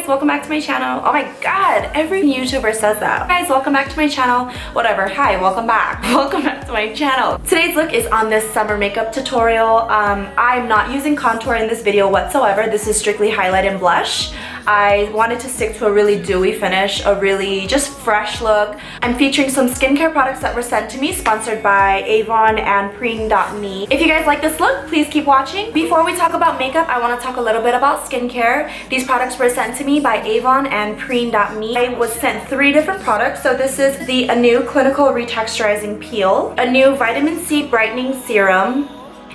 guys, welcome back to my channel. Oh my god, every YouTuber says that. Guys, welcome back to my channel. Whatever, hi, welcome back. Welcome back to my channel. Today's look is on this summer makeup tutorial. I'm not using contour in this video whatsoever. This is strictly highlight and blush. I wanted to stick to a really dewy finish, a really just fresh look. I'm featuring some skincare products that were sent to me, sponsored by Avon and PREENMEVIP. If you guys like this look, please keep watching. Before we talk about makeup, I want to talk a little bit about skincare. These products were sent to me by Avon and PREENMEVIP. I was sent 3 different products. So this is the Anew Clinical Retexturizing Peel, Anew Vitamin C Brightening Serum,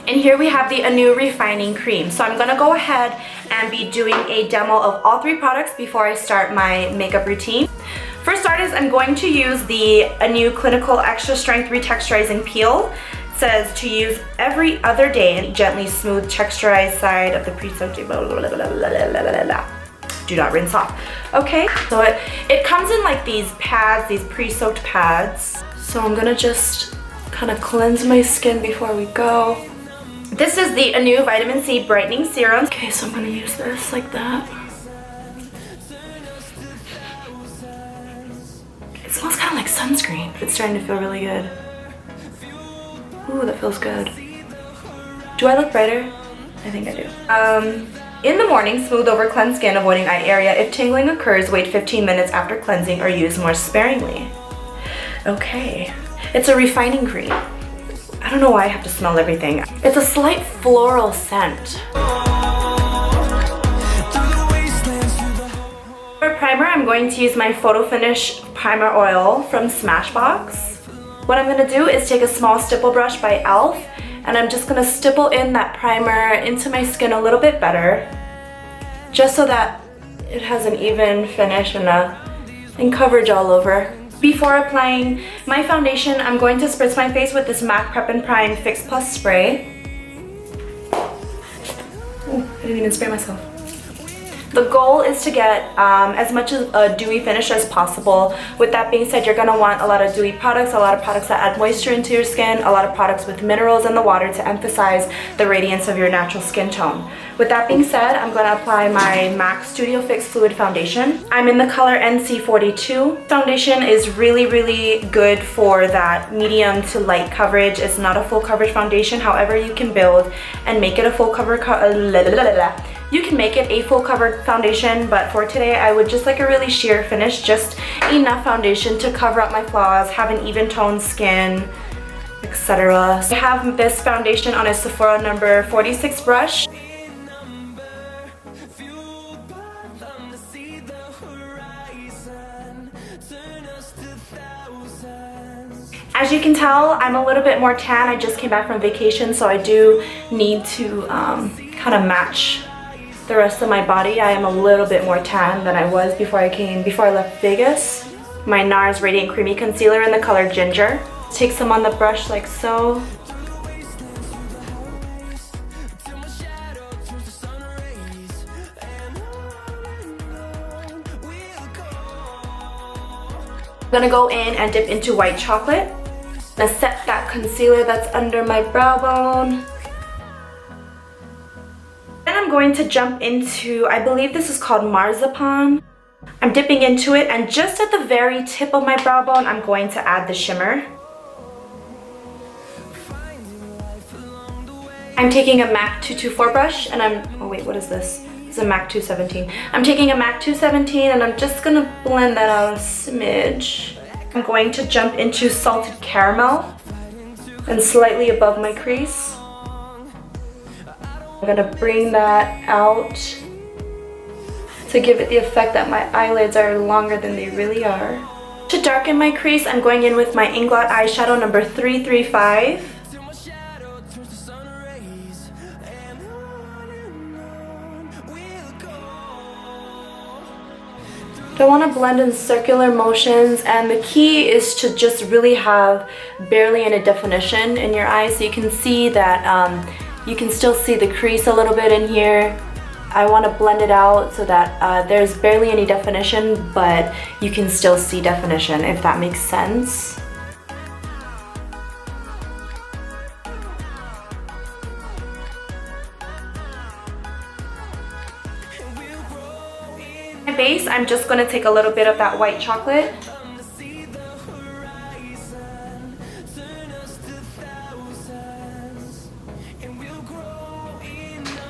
and here we have the Anew Refining Cream. So I'm gonna go ahead and be doing a demo of all 3 products before I start my makeup routine. For starters, I'm going to use the Anew Clinical Extra Strength Retexturizing Peel. It says to use every other day and gently smooth texturized side of the pre-soaked. Do not rinse off. Okay, so it comes in like these pads, these pre-soaked pads. So I'm gonna just kind of cleanse my skin before we go. This is the Anew Vitamin C Brightening Serum. Okay, so I'm gonna use this like that. It smells kind of like sunscreen. It's starting to feel really good. Ooh, that feels good. Do I look brighter? I think I do. In the morning, smooth over cleansed skin, avoiding eye area. If tingling occurs, wait 15 minutes after cleansing or use more sparingly. Okay. It's a refining cream. I don't know why I have to smell everything. It's a slight floral scent. For primer, I'm going to use my Photo Finish Primer Oil from Smashbox. What I'm gonna do is take a small stipple brush by e.l.f. and I'm just gonna stipple in that primer into my skin a little bit better, just so that it has an even finish and coverage all over. Before applying my foundation, I'm going to spritz my face with this MAC Prep and Prime Fix Plus spray. Oh, I didn't even spray myself. The goal is to get as much of a dewy finish as possible. With that being said, you're going to want a lot of dewy products, a lot of products that add moisture into your skin, a lot of products with minerals in the water to emphasize the radiance of your natural skin tone. With that being said, I'm going to apply my MAC Studio Fix Fluid Foundation. I'm in the color NC42. Foundation is really, really good for that medium to light coverage. It's not a full coverage foundation. However, you can build and make it a full cover. You can make it a full covered foundation, but for today I would just like a really sheer finish, just enough foundation to cover up my flaws, have an even toned skin, etc. I have this foundation on a Sephora number 46 brush. As you can tell, I'm a little bit more tan. I just came back from vacation, so I do need to kind of match the rest of my body. I am a little bit more tan than I was before I left Vegas. My Nars Radiant Creamy Concealer in the color Ginger. Take some on the brush like so. I'm gonna go in and dip into white chocolate. I'm gonna set that concealer that's under my brow bone. Then I'm going to jump into, I believe this is called Marzipan. I'm dipping into it, and just at the very tip of my brow bone, I'm going to add the shimmer. I'm taking a MAC 224 brush, and oh wait, what is this? It's a MAC 217. I'm taking a MAC 217, and I'm just gonna blend that out a smidge. I'm going to jump into Salted Caramel, and slightly above my crease. I'm gonna bring that out to give it the effect that my eyelids are longer than they really are. To darken my crease, I'm going in with my Inglot Eyeshadow number 335. I want to blend in circular motions, and the key is to just really have barely any definition in your eyes, so you can see that you can still see the crease a little bit in here. I want to blend it out so that there's barely any definition, but you can still see definition, if that makes sense. I'm just going to take a little bit of that white chocolate.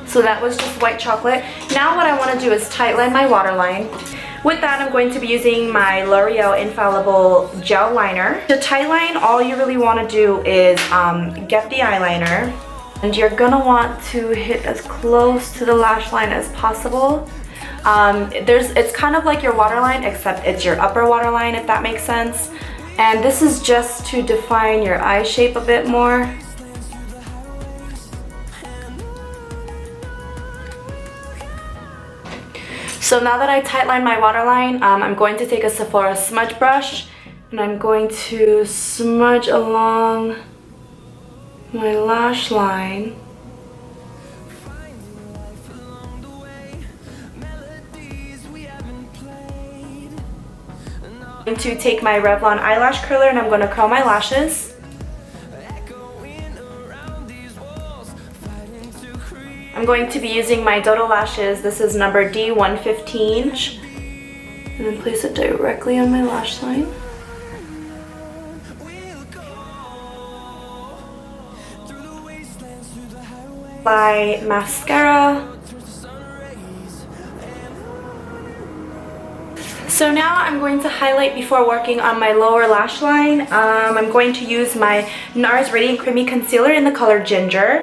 So that was just white chocolate. Now what I want to do is tightline my waterline. With that, I'm going to be using my LoReal Infallible gel liner. To tightline, all you really want to do is get the eyeliner, and you're gonna want to hit as close to the lash line as possible. It's kind of like your waterline, except it's your upper waterline, if that makes sense. And this is just to define your eye shape a bit more. So now that I tightline my waterline, I'm going to take a Sephora smudge brush and I'm going to smudge along my lash line. I'm going to take my Revlon eyelash curler and I'm going to curl my lashes. I'm going to be using my DoDo Lashes. This is number D115. And then place it directly on my lash line. Apply mascara. So now I'm going to highlight before working on my lower lash line. I'm going to use my Nars Radiant Creamy Concealer in the color Ginger.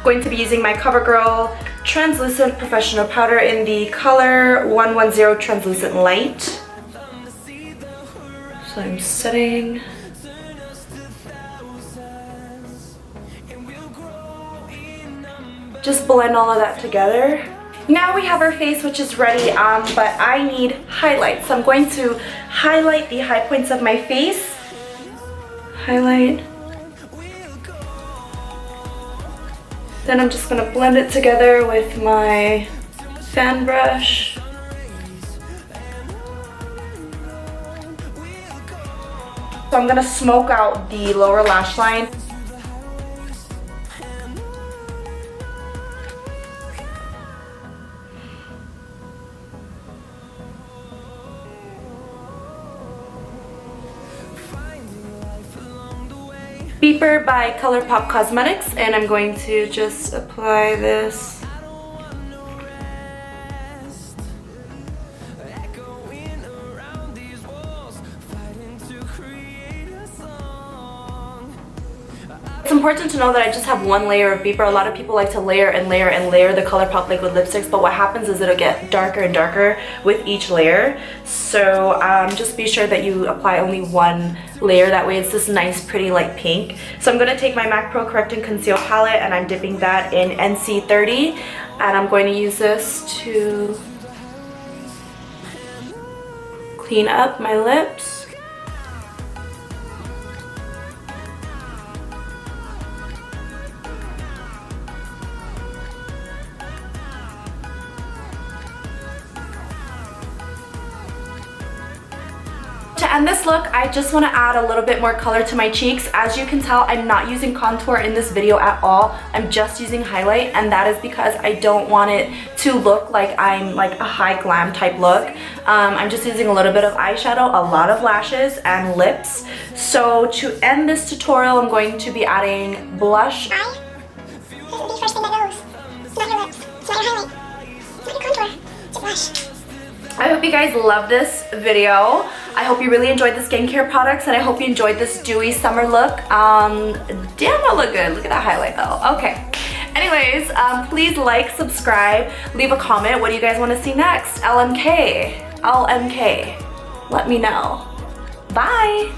Going to be using my Covergirl Translucent Professional Powder in the color 110 Translucent Light. So I'm setting. Just blend all of that together. Now we have our face, which is ready, but I need highlights. So I'm going to highlight the high points of my face. Highlight. Then I'm just going to blend it together with my fan brush. So I'm going to smoke out the lower lash line. Beeper by Colourpop Cosmetics, and I'm going to just apply this. It's important to know that I just have one layer of Beeper. A lot of people like to layer and layer and layer the Colourpop liquid lipsticks, but what happens is it'll get darker and darker with each layer. So just be sure that you apply only one layer. That way it's this nice pretty light pink. So I'm going to take my MAC Pro Correct and Conceal palette and I'm dipping that in NC30, and I'm going to use this to clean up my lips. To end this look, I just want to add a little bit more color to my cheeks. As you can tell, I'm not using contour in this video at all. I'm just using highlight, and that is because I don't want it to look like I'm like a high glam type look. I'm just using a little bit of eyeshadow, a lot of lashes, and lips. So to end this tutorial, I'm going to be adding blush. This is the first thing that goes. It's not your lips, it's not your highlight, it's not your contour, it's a blush. I hope you guys love this video. I hope you really enjoyed the skincare products, and I hope you enjoyed this dewy summer look. Damn, I look good. Look at that highlight though. Okay. Anyways, please like, subscribe, leave a comment. What do you guys want to see next? LMK. Let me know. Bye.